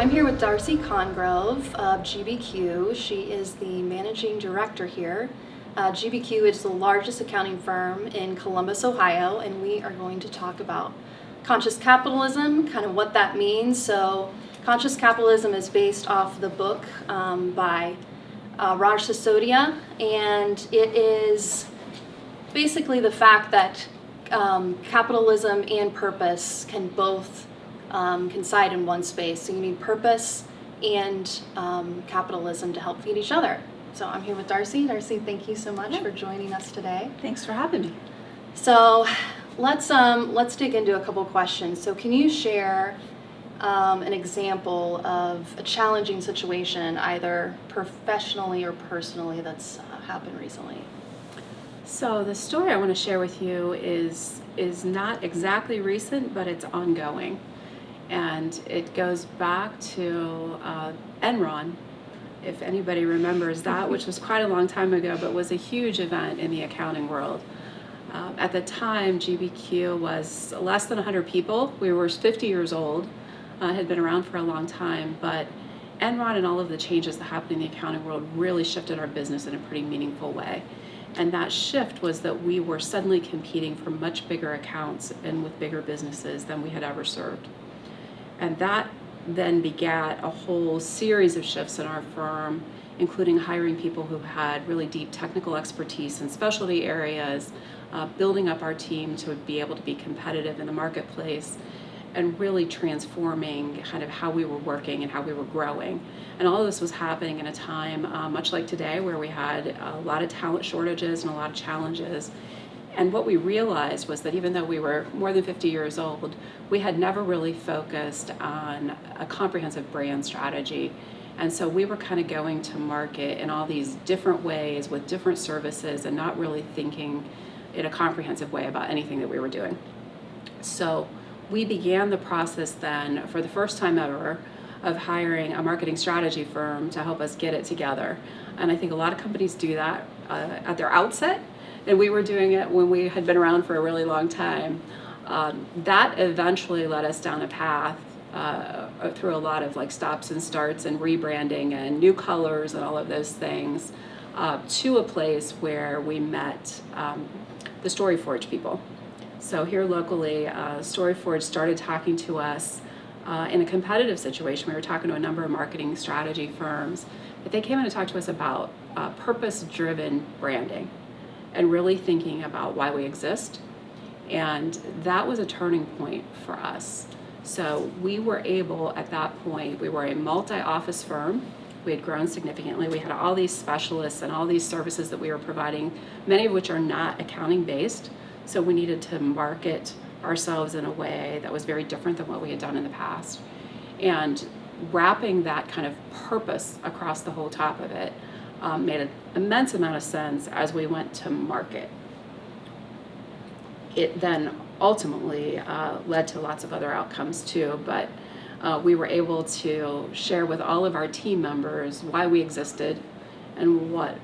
I'm here with Darci Congrove of GBQ. She is the managing director here. GBQ is the largest accounting firm in Columbus, Ohio, and we are going to talk about conscious capitalism, kind of what that means. So conscious capitalism is based off the book by Raj Sisodia, and it is basically the fact that capitalism and purpose can both coincide in one space. So you need purpose and capitalism to help feed each other. So I'm here with Darci. Darci, thank you so much for joining us today. Thanks for having me. So let's dig into a couple questions. So can you share an example of a challenging situation, either professionally or personally, that's happened recently? So the story I want to share with you is not exactly recent, but it's ongoing. And it goes back to Enron, if anybody remembers that, which was quite a long time ago, but was a huge event in the accounting world. At the time, GBQ was less than 100 people. We were 50 years old, had been around for a long time, but Enron and all of the changes that happened in the accounting world really shifted our business in a pretty meaningful way. And that shift was that we were suddenly competing for much bigger accounts and with bigger businesses than we had ever served. And that then begat a whole series of shifts in our firm, including hiring people who had really deep technical expertise in specialty areas, building up our team to be able to be competitive in the marketplace, and really transforming kind of how we were working and how we were growing. And all of this was happening in a time, much like today, where we had a lot of talent shortages and a lot of challenges. And what we realized was that even though we were more than 50 years old, we had never really focused on a comprehensive brand strategy. And so we were kind of going to market in all these different ways with different services and not really thinking in a comprehensive way about anything that we were doing. So we began the process then, for the first time ever, of hiring a marketing strategy firm to help us get it together. And I think a lot of companies do that at their outset, and we were doing it when we had been around for a really long time. That eventually led us down a path through a lot of like stops and starts and rebranding and new colors and all of those things, to a place where we met the StoryForge people. So here locally, StoryForge started talking to us in a competitive situation. We were talking to a number of marketing strategy firms, but they came in to talk to us about purpose-driven branding and really thinking about why we exist. And that was a turning point for us. So we were able, at that point, we were a multi-office firm. We had grown significantly. We had all these specialists and all these services that we were providing, many of which are not accounting-based. So we needed to market ourselves in a way that was very different than what we had done in the past. And wrapping that kind of purpose across the whole top of it made an immense amount of sense as we went to market. It then ultimately led to lots of other outcomes too, but we were able to share with all of our team members why we existed and what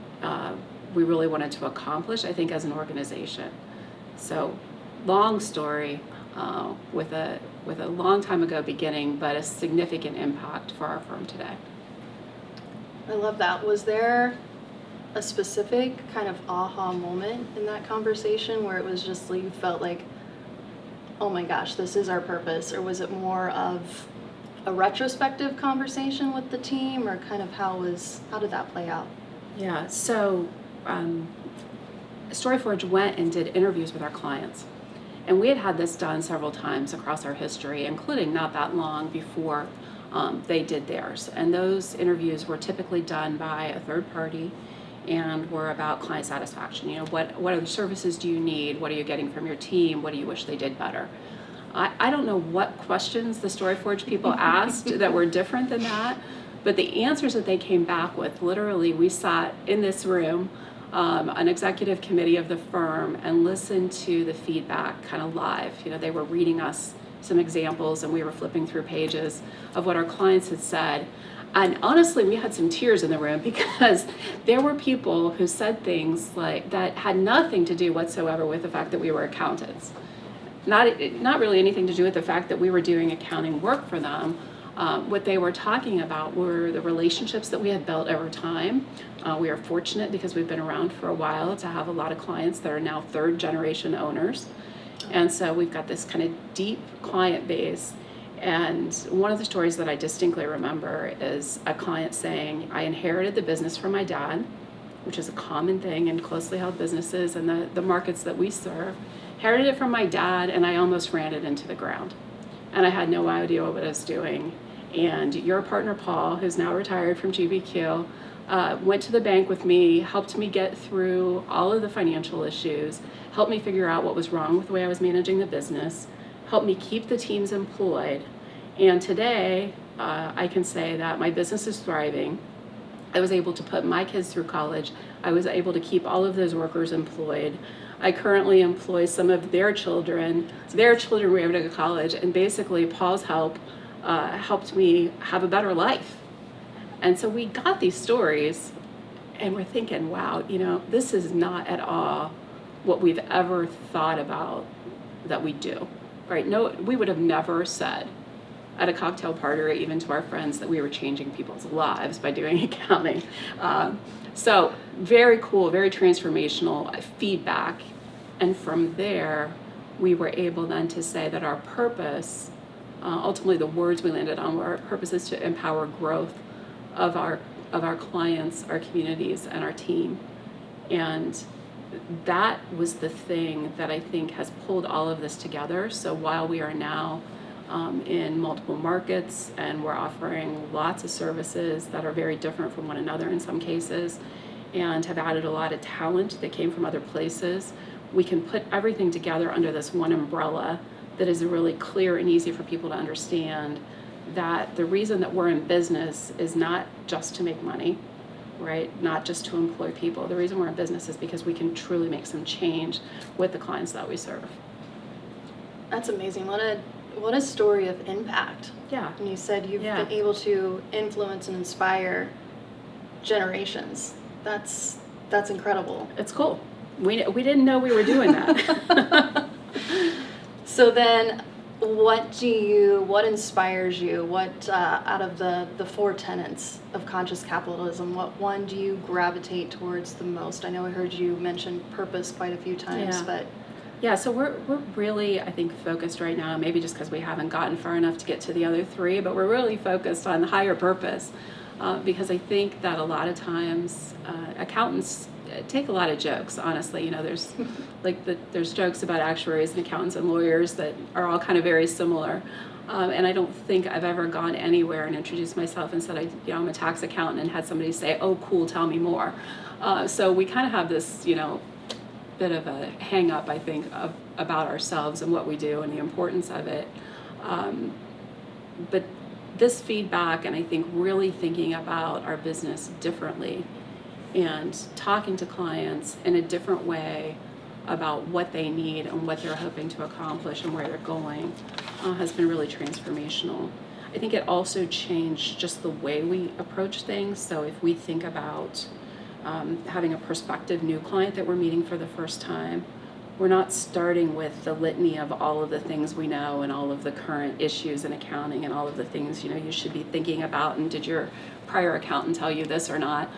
we really wanted to accomplish, I think, as an organization. So, long story with a long time ago beginning, but a significant impact for our firm today. I love that. Was there a specific kind of aha moment in that conversation where it was just like you felt like, oh my gosh, this is our purpose? Or was it more of a retrospective conversation with the team, or kind of how did that play out? Yeah, so StoryForge went and did interviews with our clients. And we had had this done several times across our history, including not that long before they did theirs. And those interviews were typically done by a third party and were about client satisfaction. You know, what other services do you need? What are you getting from your team? What do you wish they did better? I don't know what questions the StoryForge people asked that were different than that, but the answers that they came back with, literally, we sat in this room, an executive committee of the firm, and listened to the feedback kind of live. You know, they were reading us some examples and we were flipping through pages of what our clients had said. And honestly, we had some tears in the room because there were people who said things like that had nothing to do whatsoever with the fact that we were accountants. Not really anything to do with the fact that we were doing accounting work for them, What they were talking about were the relationships that we had built over time. We are fortunate because we've been around for a while to have a lot of clients that are now third generation owners. And so we've got this kind of deep client base. And one of the stories that I distinctly remember is a client saying, I inherited the business from my dad, which is a common thing in closely held businesses and the markets that we serve. Inherited it from my dad, and I almost ran it into the ground. And I had no idea what I was doing. And your partner, Paul, who's now retired from GBQ, went to the bank with me, helped me get through all of the financial issues, helped me figure out what was wrong with the way I was managing the business, helped me keep the teams employed. And today, I can say that my business is thriving. I was able to put my kids through college. I was able to keep all of those workers employed. I currently employ some of their children. Their children were able to go to college, and basically Paul's help helped me have a better life. And so we got these stories, and we're thinking, wow, this is not at all what we've ever thought about that we do, right? No, we would have never said at a cocktail party or even to our friends that we were changing people's lives by doing accounting. So very cool, very transformational feedback. And from there, we were able then to say that our purpose, ultimately the words we landed on were our purpose is to empower growth of our clients, our communities, and our team. And that was the thing that I think has pulled all of this together. So while we are now in multiple markets and we're offering lots of services that are very different from one another in some cases, and have added a lot of talent that came from other places, we can put everything together under this one umbrella that is really clear and easy for people to understand that the reason that we're in business is not just to make money, right? Not just to employ people. The reason we're in business is because we can truly make some change with the clients that we serve. That's amazing. What a story of impact. Yeah. And you said you've been able to influence and inspire generations. That's incredible. It's cool. We didn't know we were doing that. So then, what inspires you? What out of the four tenets of conscious capitalism, what one do you gravitate towards the most? I know I heard you mention purpose quite a few times, but yeah, so we're really, I think, focused right now, maybe just because we haven't gotten far enough to get to the other three, but we're really focused on the higher purpose because I think that a lot of times accountants take a lot of jokes, honestly. There's there's jokes about actuaries and accountants and lawyers that are all kind of very similar. And I don't think I've ever gone anywhere and introduced myself and said, I'm a tax accountant, and had somebody say, oh, cool, tell me more. So we kind of have this, bit of a hang up, I think, about ourselves and what we do and the importance of it. But this feedback, and I think really thinking about our business differently and talking to clients in a different way about what they need and what they're hoping to accomplish and where they're going has been really transformational. I think it also changed just the way we approach things. So if we think about having a prospective new client that we're meeting for the first time, we're not starting with the litany of all of the things we know and all of the current issues in accounting and all of the things you should be thinking about, and did your prior accountant tell you this or not.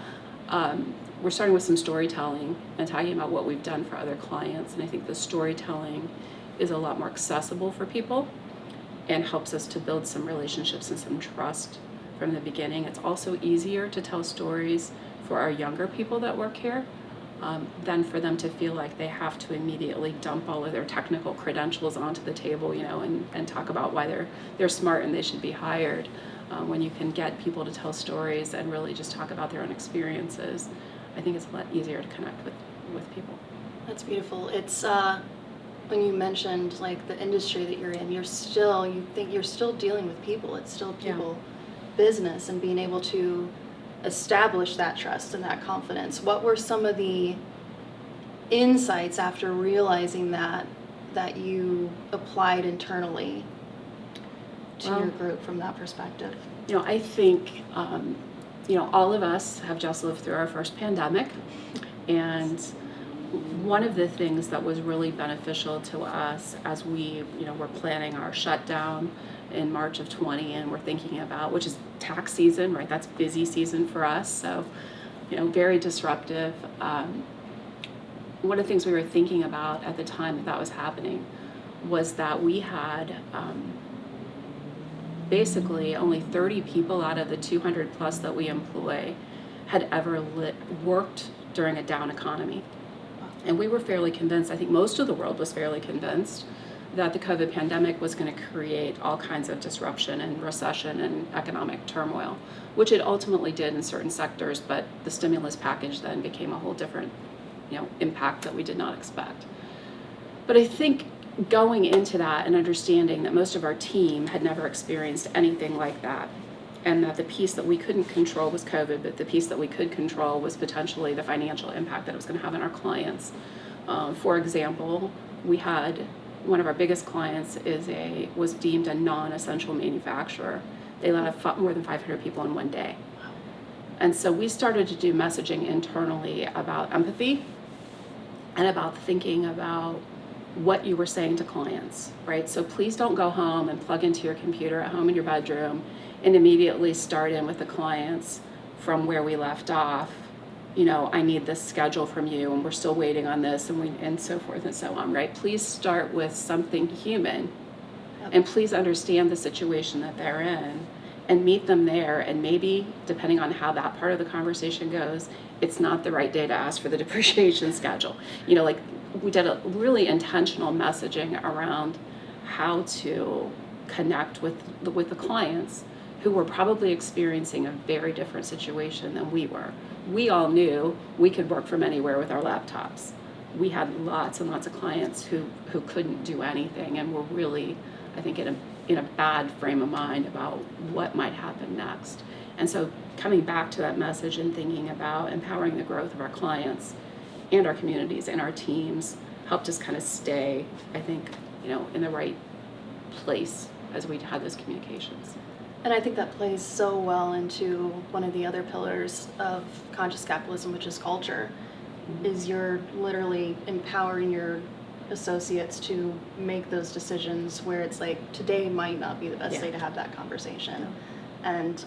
We're starting with some storytelling and talking about what we've done for other clients, and I think the storytelling is a lot more accessible for people and helps us to build some relationships and some trust from the beginning. It's also easier to tell stories for our younger people that work here than for them to feel like they have to immediately dump all of their technical credentials onto the table, and talk about why they're smart and they should be hired. When you can get people to tell stories and really just talk about their own experiences, I think it's a lot easier to connect with people. That's beautiful. It's when you mentioned the industry that you're in, you think you're still dealing with people. It's still people business, and being able to establish that trust and that confidence. What were some of the insights after realizing that you applied internally to your group from that perspective? I think all of us have just lived through our first pandemic, and one of the things that was really beneficial to us as we, were planning our shutdown in March of 20, and we're thinking about, which is tax season, right? That's busy season for us. So, very disruptive. One of the things we were thinking about at the time that was happening was that we had basically only 30 people out of the 200 plus that we employ had ever worked during a down economy. And we were fairly convinced, I think most of the world was fairly convinced, that the COVID pandemic was going to create all kinds of disruption and recession and economic turmoil, which it ultimately did in certain sectors, but the stimulus package then became a whole different, impact that we did not expect. But I think going into that and understanding that most of our team had never experienced anything like that, and that the piece that we couldn't control was COVID, but the piece that we could control was potentially the financial impact that it was going to have on our clients. For example, we had one of our biggest clients was deemed a non-essential manufacturer. They let more than 500 people in one day. And so we started to do messaging internally about empathy and about thinking about what you were saying to clients, right? So please don't go home and plug into your computer at home in your bedroom and immediately start in with the clients from where we left off. I need this schedule from you, and we're still waiting on this, and so forth and so on, right? Please start with something human, and please understand the situation that they're in, and meet them there. And maybe, depending on how that part of the conversation goes, it's not the right day to ask for the depreciation schedule. We did a really intentional messaging around how to connect with the clients who were probably experiencing a very different situation than we were. We all knew we could work from anywhere with our laptops. We had lots and lots of clients who couldn't do anything and were really, I think, in a bad frame of mind about what might happen next. And so coming back to that message and thinking about empowering the growth of our clients and our communities and our teams helped us kind of stay, I think, in the right place as we had those communications. And I think that plays so well into one of the other pillars of conscious capitalism, which is culture, is you're literally empowering your associates to make those decisions where it's like, today might not be the best day to have that conversation. And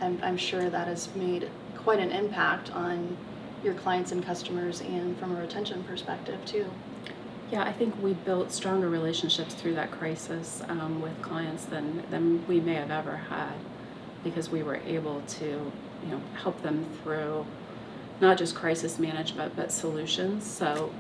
I'm sure that has made quite an impact on your clients and customers, and from a retention perspective too. Yeah, I think we built stronger relationships through that crisis with clients than we may have ever had, because we were able to, help them through not just crisis management but solutions. So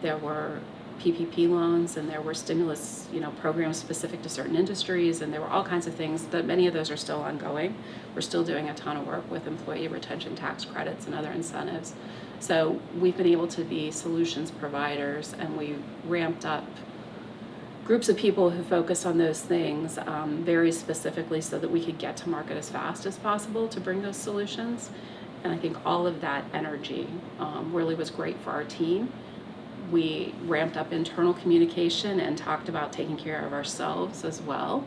there were PPP loans, and there were stimulus, programs specific to certain industries, and there were all kinds of things. That many of those are still ongoing. We're still doing a ton of work with employee retention tax credits and other incentives. So we've been able to be solutions providers, and we ramped up groups of people who focus on those things very specifically so that we could get to market as fast as possible to bring those solutions. And I think all of that energy really was great for our team. We ramped up internal communication and talked about taking care of ourselves as well,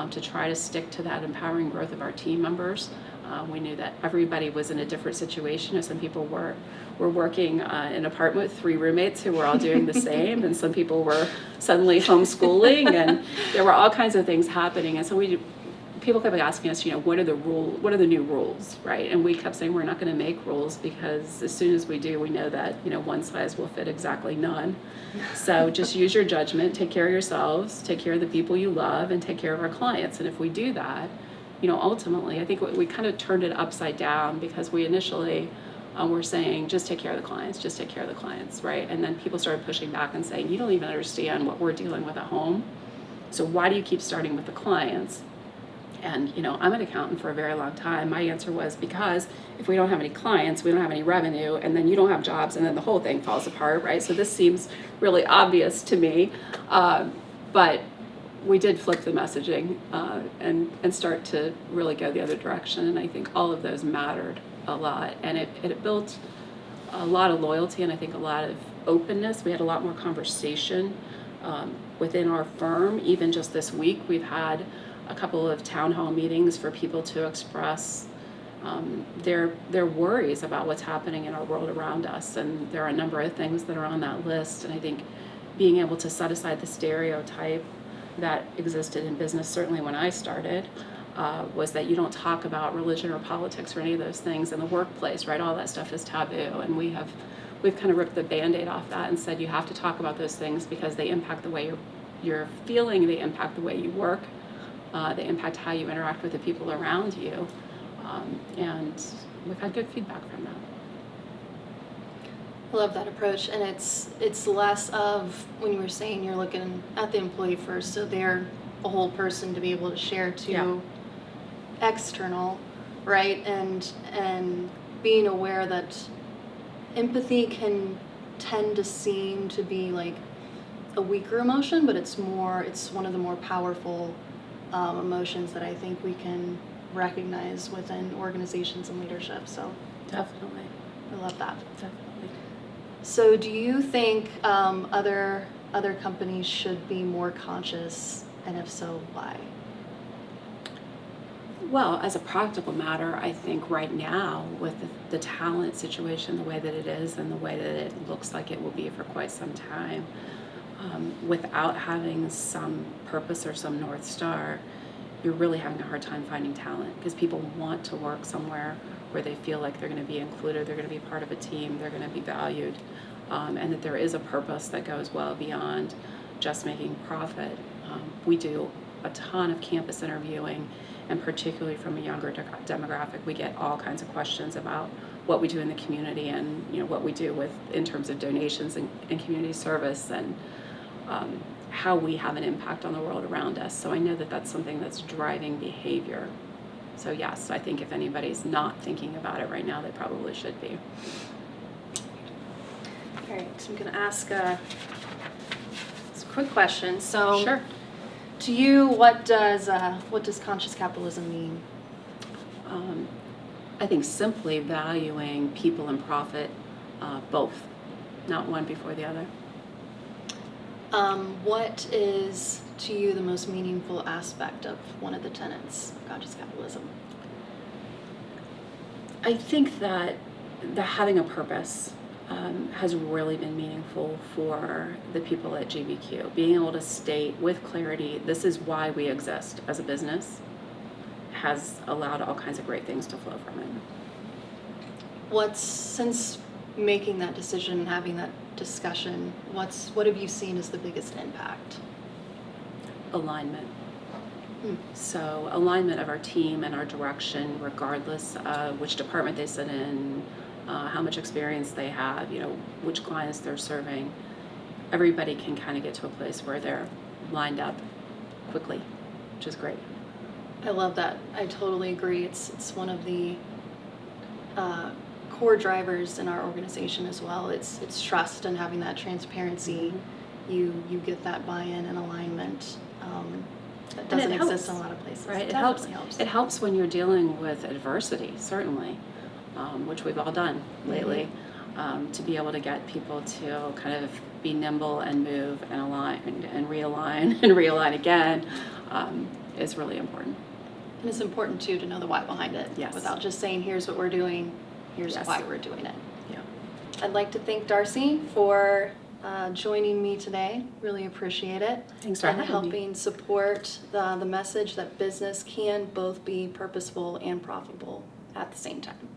to try to stick to that empowering growth of our team members. We knew that everybody was in a different situation. Some people were working in an apartment with 3 roommates who were all doing the same, and some people were suddenly homeschooling, and there were all kinds of things happening. And so people kept asking us, what are the new rules, right? And we kept saying we're not going to make rules, because as soon as we do, we know that one size will fit exactly none. So just use your judgment, take care of yourselves, take care of the people you love, and take care of our clients. And if we do that, ultimately, I think we kind of turned it upside down, because we initially were saying, just take care of the clients, right? And then people started pushing back and saying, you don't even understand what we're dealing with at home. So why do you keep starting with the clients? And, I'm an accountant for a very long time. My answer was, because if we don't have any clients, we don't have any revenue, and then you don't have jobs, and then the whole thing falls apart, right? So this seems really obvious to me. But we did flip the messaging and start to really go the other direction. And I think all of those mattered a lot. And it built a lot of loyalty, and I think a lot of openness. We had a lot more conversation within our firm. Even just this week, we've had a couple of town hall meetings for people to express There are worries about what's happening in our world around us, and there are a number of things that are on that list. And I think being able to set aside the stereotype that existed in business, certainly when I started, was that you don't talk about religion or politics or any of those things in the workplace, right? All that stuff is taboo, and we've kind of ripped the Band-Aid off that and said you have to talk about those things because they impact the way you're feeling, they impact the way you work, they impact how you interact with the people around you, and we've had good feedback from that. I love that approach, and it's less of, when you were saying you're looking at the employee first, so they're a whole person to be able to share to Yeah. external, right? And being aware that empathy can tend to seem to be like a weaker emotion, but it's one of the more powerful emotions that I think we can recognize within organizations and leadership. So Definitely. I love that. Definitely. So do you think other companies should be more conscious, and if so, why? Well, as a practical matter, I think right now with the talent situation the way that it is and the way that it looks like it will be for quite some time, without having some purpose or some North Star, you're really having a hard time finding talent because people want to work somewhere where they feel like they're going to be included, they're going to be part of a team, they're going to be valued, and that there is a purpose that goes well beyond just making profit. We do a ton of campus interviewing, and particularly from a younger demographic, we get all kinds of questions about what we do in the community and what we do in terms of donations and community service, and how we have an impact on the world around us. So I know that that's something that's driving behavior. So yes, I think if anybody's not thinking about it right now, they probably should be. All right, so I'm going to ask a quick question. So, Sure. to you, what does conscious capitalism mean? I think simply valuing people and profit, both, not one before the other. What is to you the most meaningful aspect of one of the tenets of conscious capitalism? I think that having a purpose has really been meaningful for the people at GBQ. Being able to state with clarity, this is why we exist as a business, has allowed all kinds of great things to flow from it. Since making that decision and having that discussion, what have you seen as the biggest impact? Alignment. So alignment of our team and our direction, regardless of which department they sit in, how much experience they have, which clients they're serving. Everybody can kind of get to a place where they're lined up quickly, which is great. I love that. I totally agree. It's one of the core drivers in our organization as well. It's trust and having that transparency. You get that buy-in and alignment that doesn't exist in a lot of places. Right? It definitely helps. It helps when you're dealing with adversity, certainly, which we've all done lately, to be able to get people to kind of be nimble and move and align and realign and realign again is really important. And it's important too to know the why behind it. Yes. Without just saying, here's what we're doing, here's Yes. why we're doing it. Yeah. I'd like to thank Darci for joining me today. Really appreciate it. Thanks for and having me. helping support the message that business can both be purposeful and profitable at the same time.